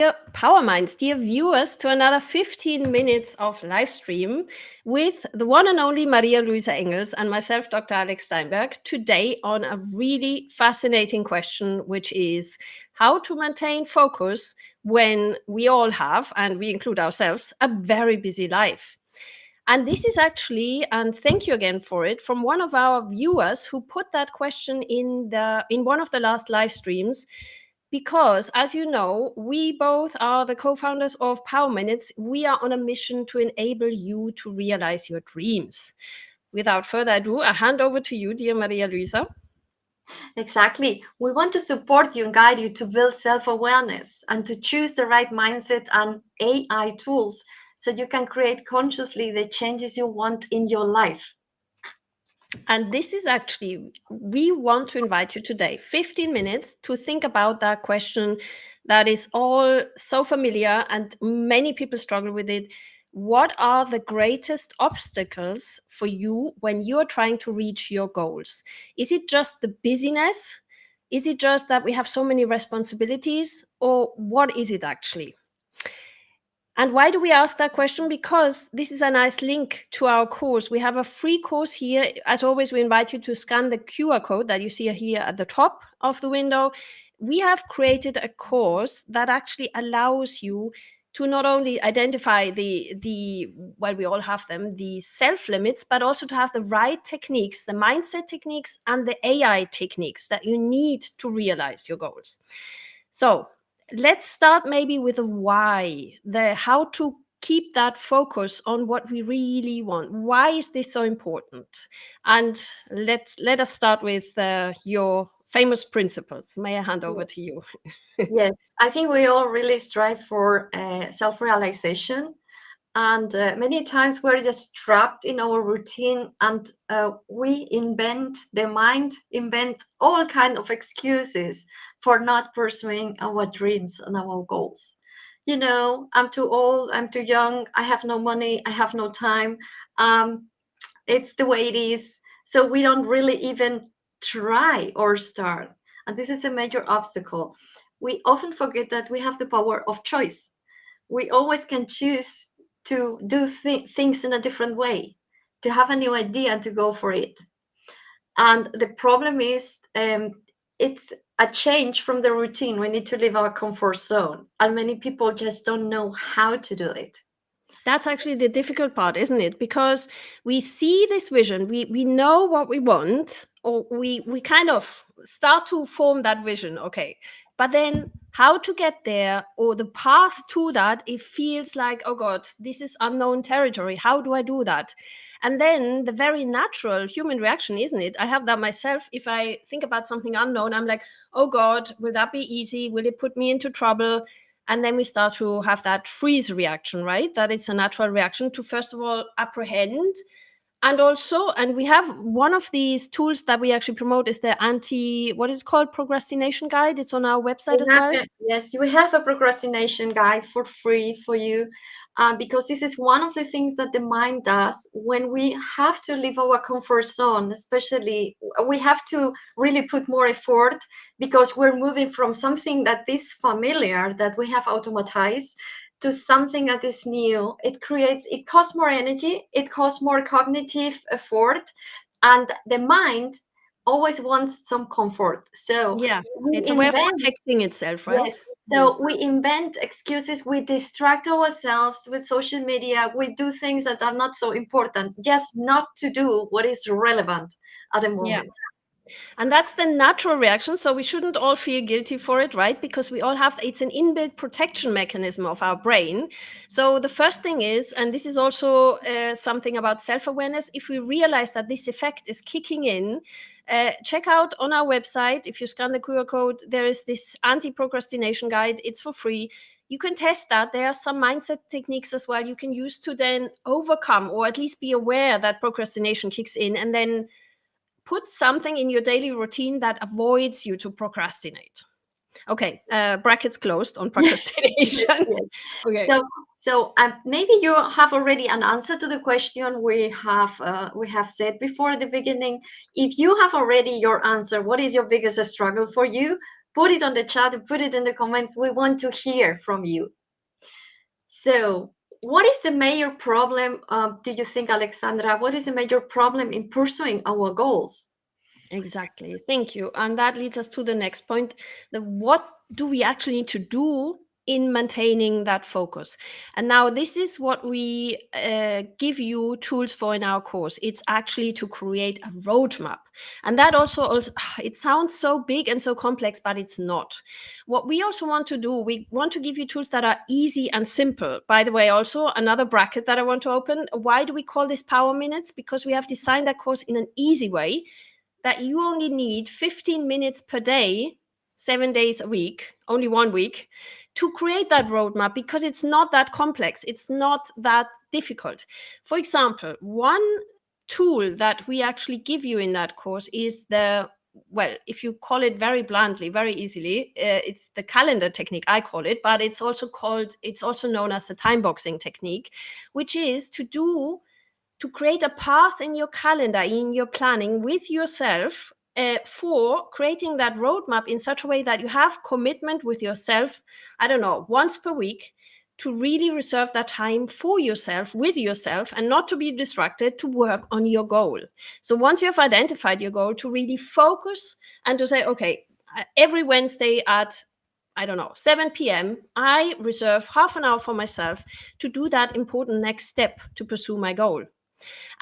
Dear Power Minds, dear viewers, to another 15 minutes of live stream with the one and only Maria Luisa Engels and myself, Dr. Alex Steinberg, today on a really fascinating question, which is how to maintain focus when we all have, and we include ourselves, a very busy life. And this is actually, and thank you again for it, from one of our viewers who put that question in one of the last live streams. Because, as you know, we both are the co-founders of Power Minutes. We are on a mission to enable you to realize your dreams. Without further ado, I hand over to you, dear Maria Luisa. Exactly. We want to support you and guide you to build self-awareness and to choose the right mindset and AI tools so you can create consciously the changes you want in your life. And this is actually, we want to invite you today, 15 minutes, to think about that question that is all so familiar and many people struggle with it. What are the greatest obstacles for you when you're trying to reach your goals? Is it just the busyness? Is it just that we have so many responsibilities? Or what is it actually? And why do we ask that question? Because this is a nice link to our course. We have a free course here. As always, we invite you to scan the QR code that you see here at the top of the window. We have created a course that actually allows you to not only identify well, we all have them, the self limits, but also to have the right techniques, the mindset techniques and the AI techniques that you need to realize your goals. So let's start maybe with the why, the how to keep that focus on what we really want. Why is this so important? And let us start with your famous principles. May I hand over to you? Yes, I think we all really strive for self-realization. And many times we're just trapped in our routine and the mind invent all kind of excuses for not pursuing our dreams and our goals. You know, I'm too old, I'm too young, I have no money, I have no time. Um, it's the way it is. So we don't really even try or start. And this is a major obstacle. We often forget that we have the power of choice. We always can choose to do things in a different way, to have a new idea and to go for it. And the problem is, it's a change from the routine. We need to leave our comfort zone, and many people just don't know how to do it. That's actually the difficult part, isn't it? Because we see this vision, we know what we want, or we kind of start to form that vision, okay. But then how to get there, or the path to that, it feels like, oh God, this is unknown territory. How do I do that? And then the very natural human reaction, isn't it? I have that myself. If I think about something unknown, I'm like, oh God, will that be easy? Will it put me into trouble? And then we start to have that freeze reaction, right? That it's a natural reaction to, first of all, apprehend. And also, and we have one of these tools that we actually promote is the what is it called, procrastination guide. It's on our website as well. Yes, we have a procrastination guide for free for you, because this is one of the things that the mind does when we have to leave our comfort zone. Especially, we have to really put more effort because we're moving from something that is familiar, that we have automatized, to something that is new. It costs more energy, it costs more cognitive effort, and the mind always wants some comfort. So Yeah, we it's a way of invent, protecting itself, right? yes. So we invent excuses. We distract ourselves with social media. We do things that are not so important, just not to do what is relevant at the Yeah. moment. And that's the natural reaction. So we shouldn't all feel guilty for it, right? Because we all have, it's an inbuilt protection mechanism of our brain. So the first thing is, and this is also something about self-awareness, if we realize that this effect is kicking in, check out on our website. If you scan the QR code, there is this anti-procrastination guide. It's for free. You can test that. There are some mindset techniques as well you can use to then overcome, or at least be aware that procrastination kicks in, and then put something in your daily routine that avoids you to procrastinate. Okay, brackets closed on Yes, procrastination. yes. Okay. So maybe you have already an answer to the question we have said before at the beginning. If you have already your answer, what is your biggest struggle for you? put it on the chat, put it in the comments. We want to hear from you. So what is the major problem, do you think, Alexandra? What is the major problem in pursuing our goals? Exactly. Thank you. And that leads us to the next point. What do we actually need to do in maintaining that focus? And now this is what we give you tools for in our course. It's actually to create a roadmap. And that also it sounds so big and so complex, but it's not. What we also want to do, we want to give you tools that are easy and simple. By the way, also another bracket that I want to open. Why do we call this Power Minutes? Because we have designed that course in an easy way that you only need 15 minutes per day, 7 days a week, only 1 week, to create that roadmap, because it's not that complex. It's not that difficult. For example, one tool that we actually give you in that course is well, if you call it very bluntly, very easily, it's the calendar technique, I call it, but it's also known as the time boxing technique, which is to create a path in your calendar, in your planning with yourself, for creating that roadmap in such a way that you have commitment with yourself, I don't know, once per week, to really reserve that time for yourself, with yourself, and not to be distracted, to work on your goal. So once you have identified your goal, to really focus and to say, okay, every Wednesday at, I don't know, 7 p.m., I reserve half an hour for myself to do that important next step to pursue my goal.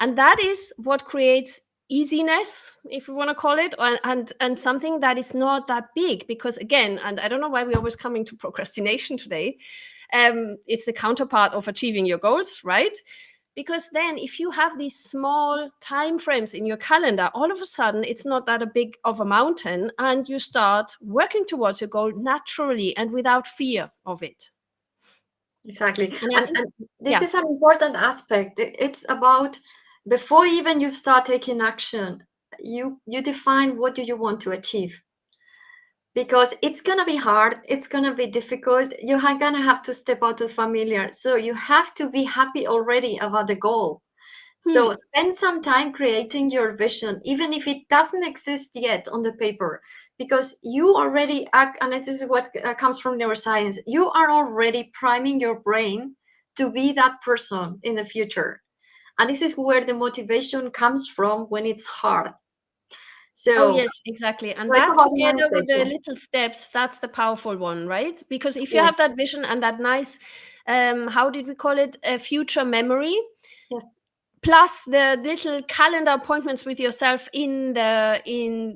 And that is what creates easiness, if we want to call it, and something that is not that big. Because again, and I don't know why we're always coming to procrastination today, it's the counterpart of achieving your goals, right? Because then if you have these small time frames in your calendar, all of a sudden it's not that a big of a mountain, and you start working towards your goal naturally and without fear of it. Exactly. And I think, And this is an important aspect. It's about, before even you start taking action, you define what do you want to achieve. Because it's going to be hard, it's going to be difficult. You're going to have to step out of familiar. So you have to be happy already about the goal. So spend some time creating your vision, even if it doesn't exist yet on the paper, because you already are, and this is what comes from neuroscience, you are already priming your brain to be that person in the future. And this is where the motivation comes from when it's hard. So, oh yes, exactly. And that together with the little steps, that's the powerful one, right? Because if you have that vision and that nice, how did we call it, a future memory, plus the little calendar appointments with yourself in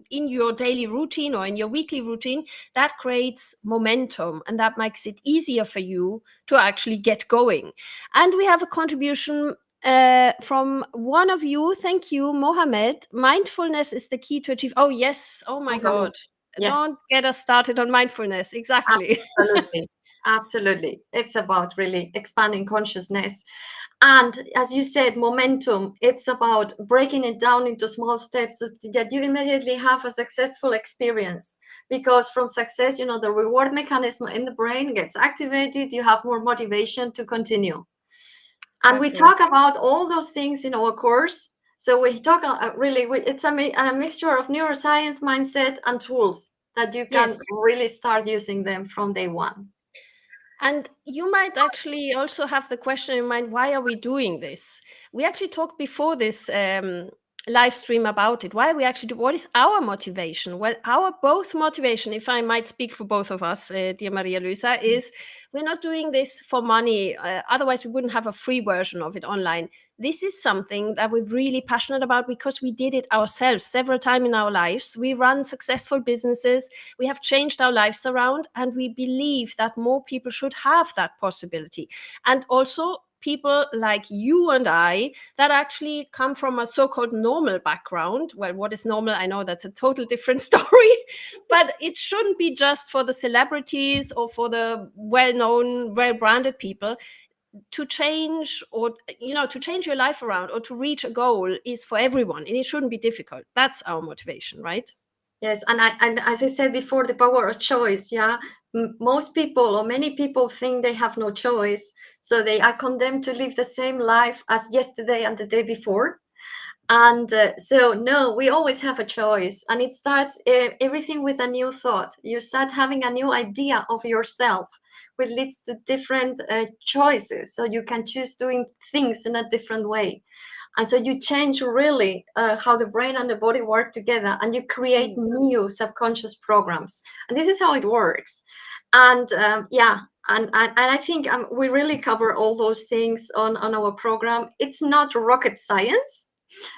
your daily routine or in your weekly routine, that creates momentum, and that makes it easier for you to actually get going. And we have a contribution from one of you. Thank you, Mohammed. Mindfulness is the key to achieve. Oh yes. Oh my God. Yes. Don't get us started on mindfulness. Exactly. Absolutely. Absolutely. It's about really expanding consciousness. And as you said, momentum, it's about breaking it down into small steps so that you immediately have a successful experience. Because from success, the reward mechanism in the brain gets activated, you have more motivation to continue. Exactly. And we talk about all those things in our course. So we talk it's a mixture of neuroscience, mindset, and tools that you can really start using them from day one. And you might actually also have the question in mind, why are we doing this? We actually talked before this live stream about it. Why we actually do, what is our motivation? Well, our both motivation, if I might speak for both of us, dear Maria Luisa, is we're not doing this for money. Otherwise, we wouldn't have a free version of it online. This is something that we're really passionate about because we did it ourselves several times in our lives. We run successful businesses. We have changed our lives around, and we believe that more people should have that possibility. And also people like you and I that actually come from a so-called normal background. Well, what is normal? I know that's a total different story, but it shouldn't be just for the celebrities or for the well-known, well-branded people. To change to change your life around or to reach a goal is for everyone, and it shouldn't be difficult. That's our motivation, right? Yes, and as I said before, the power of choice. Yeah, most people or many people think they have no choice, so they are condemned to live the same life as yesterday and the day before. And so, no, we always have a choice. And it starts everything with a new thought. You start having a new idea of yourself, which leads to different choices. So you can choose doing things in a different way. And so you change really how the brain and the body work together, and you create new subconscious programs. And this is how it works. And yeah, and I think we really cover all those things on our program. It's not rocket science,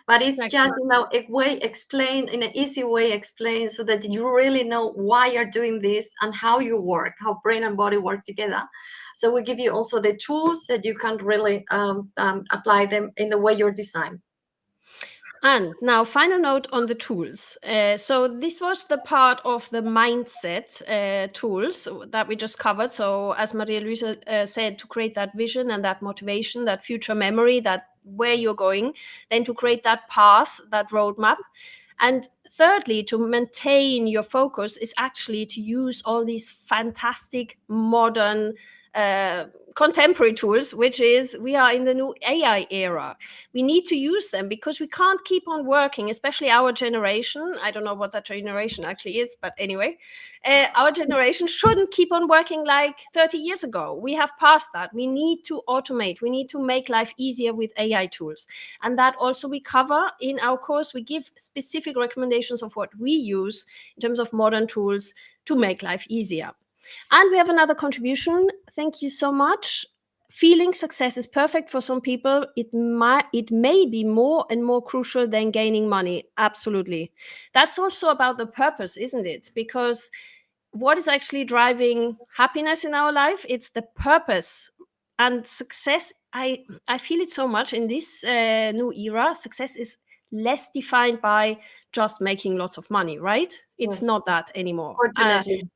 but it's Exactly. just a way explain in an easy way explain, so that you really know why you're doing this and how you work, how brain and body work together. So we give you also the tools that you can really apply them in the way you're designed. And now, final note on the tools. So this was the part of the mindset tools that we just covered. So as Maria Luisa said, to create that vision and that motivation, that future memory, that where you're going, then to create that path, that roadmap. And thirdly, to maintain your focus is actually to use all these fantastic modern contemporary tools, which is we are in the new AI era. We need to use them because we can't keep on working, especially our generation. I don't know what that generation actually is, but anyway, our generation shouldn't keep on working like 30 years ago. We have passed that. We need to automate. We need to make life easier with AI tools. And that also we cover in our course. We give specific recommendations of what we use in terms of modern tools to make life easier. And we have another contribution. Thank you so much. Feeling success is perfect for some people. It may be more and more crucial than gaining money. Absolutely. That's also about the purpose, isn't it? Because what is actually driving happiness in our life? It's the purpose. And success, I feel it so much in this new era. Success is less defined by just making lots of money, right? It's Yes. not that anymore.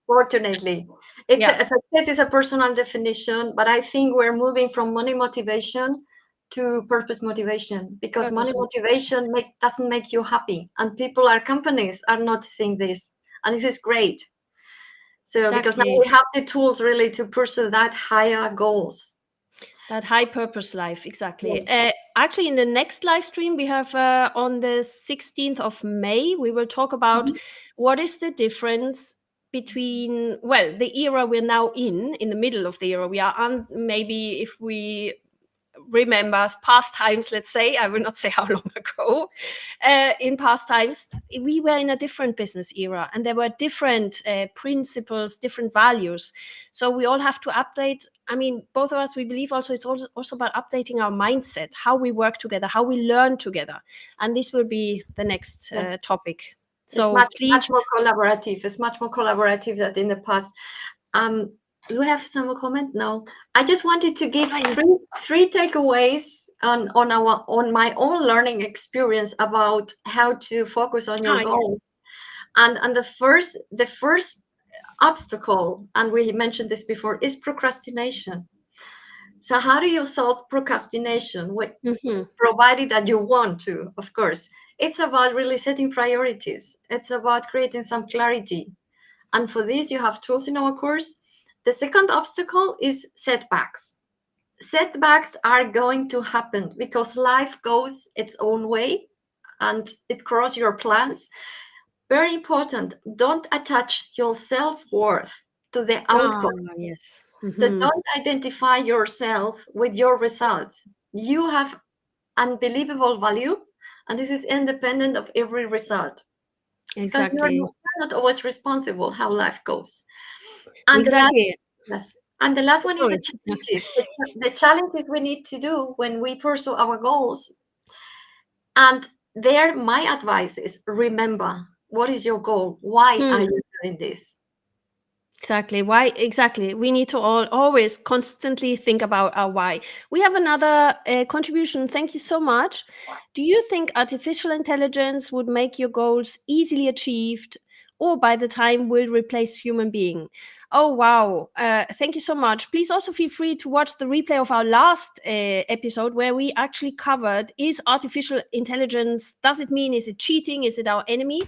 Fortunately, it's Yeah, a success is a personal definition, but I think we're moving from money motivation to purpose motivation, because money purpose motivation. motivation doesn't make you happy, and people, our companies are noticing this, and this is great. So because now Exactly. we have the tools really to pursue that higher goals. That high purpose life. Exactly. Yes. Actually, in the next live stream we have on the 16th of May, we will talk about Mhm. what is the difference between, well, the era we're now in the middle of the era we are on. Maybe if we remember past times, let's say, I will not say how long ago, in past times, we were in a different business era and there were different principles, different values. So we all have to update. I mean, both of us, we believe also it's also about updating our mindset, how we work together, how we learn together. And this will be the next Yes. topic. It's So please. much more collaborative. It's much more collaborative than in the past. Um, do we have some more comment? No. I just wanted to give three takeaways on my own learning experience about how to focus on your Yes. goals. And the first obstacle, and we mentioned this before, is procrastination. So how do you solve procrastination? Mm-hmm. Provided that you want to, of course. It's about really setting priorities. It's about creating some clarity. And for this, you have tools in our course. The second obstacle is setbacks. Setbacks are going to happen because life goes its own way and it crosses your plans. Very important. Don't attach your self worth to the outcome. Yes. So Mm-hmm. don't identify yourself with your results. You have unbelievable value, and this is independent of every result, because Exactly. you're not always responsible how life goes. And the last, Exactly. yes, and the last one is the Sorry. challenges. The challenges we need to do when we pursue our goals. And there, my advice is remember, what is your goal? Why are Hmm. you doing this? Exactly. Why? Exactly. We need to always constantly think about our why. We have another contribution. Thank you so much. Do you think artificial intelligence would make your goals easily achieved, or by the time will replace human being? Oh wow! Thank you so much. Please also feel free to watch the replay of our last episode where we actually covered: is artificial intelligence? Does it mean, is it cheating? Is it our enemy?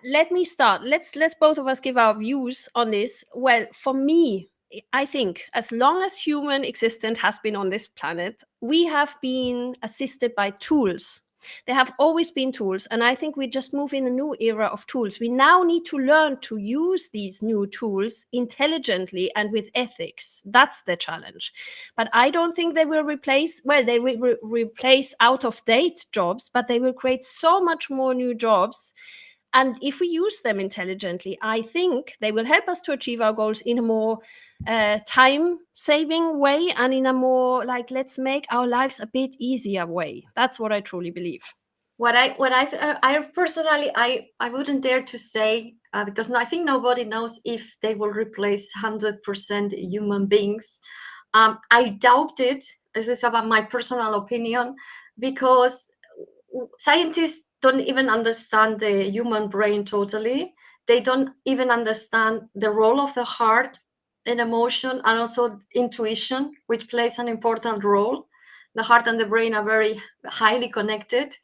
Let me start. Let's both of us give our views on this. Well, for me, I think as long as human existence has been on this planet, we have been assisted by tools. There have always been tools, and I think we just move in a new era of tools. We now need to learn to use these new tools intelligently and with ethics. That's the challenge. But I don't think they will replace, well, they will replace out of date jobs, but they will create so much more new jobs. And if we use them intelligently, I think they will help us to achieve our goals in a more time-saving way, and in a more like, let's make our lives a bit easier way. That's what I truly believe. I personally, I wouldn't dare to say, because I think nobody knows if they will replace 100% human beings. I doubt it. This is about my personal opinion, because scientists don't even understand the human brain totally. They don't even understand the role of the heart in emotion, and also intuition, which plays an important role. The heart and the brain are very highly connected.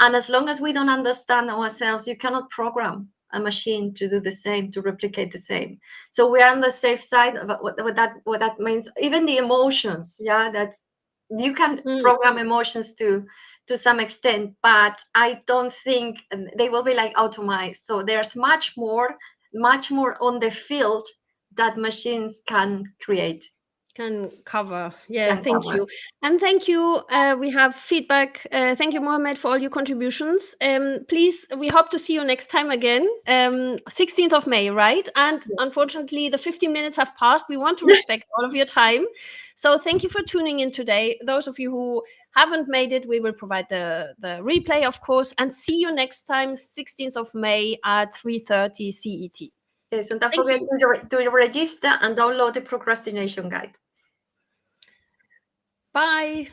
And as long as we don't understand ourselves, you cannot program a machine to do the same, to replicate the same. So we are on the safe side of what that means. Even the emotions, yeah, that you can program emotions to some extent, but I don't think they will be like automized. So there's much more on the field that machines can create. Can cover. Yeah, Can thank cover. you. And thank you. We have feedback. Thank you, Mohammed, for all your contributions. Please, we hope to see you next time again. 16th of May, right? And unfortunately, the 15 minutes have passed. We want to respect all of your time. So thank you for tuning in today. Those of you who haven't made it, we will provide the replay, of course. And see you next time, 16th of May at 3:30 CET. Yes, and don't Thank forget you. to register and download the procrastination guide. Bye.